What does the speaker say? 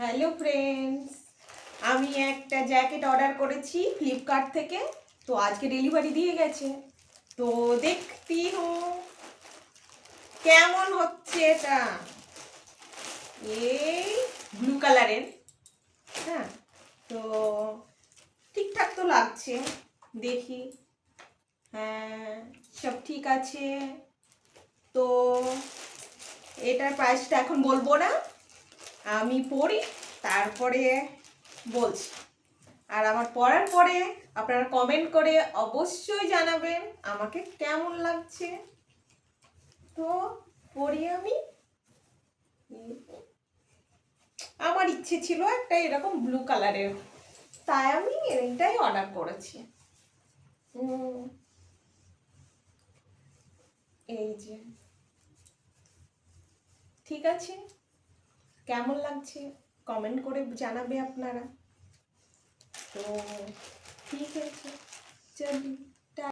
Hello friends, আমি একটা jacket order করেছি ফ্লিপকার্ট থেকে। তো আজকে ডেলিভারি দিয়ে গেছে। তো দেখতি কেমন হচ্ছে এটা। এই ব্লু কালারের। হ্যাঁ, তো ঠিকঠাক তো লাগছে, দেখি। হ্যাঁ, সব ঠিক আছে। তো এটার প্রাইসটা এখন বলবো না, আমি পড়ি তারপরে বলছি। আর আমার পড়ার পরে আপনারা কমেন্ট করে অবশ্যই জানাবেন আমাকে কেমন লাগছে। তো পড়ি আমি। আমার ইচ্ছে ছিল একটা এরকম ব্লু কালারের, তাই আমি এইটাই অর্ডার করেছি। এই যে, ঠিক আছে, কেমন লাগছে কমেন্ট করে জানাবে আপনারা। তো ঠিক আছে, চলুন।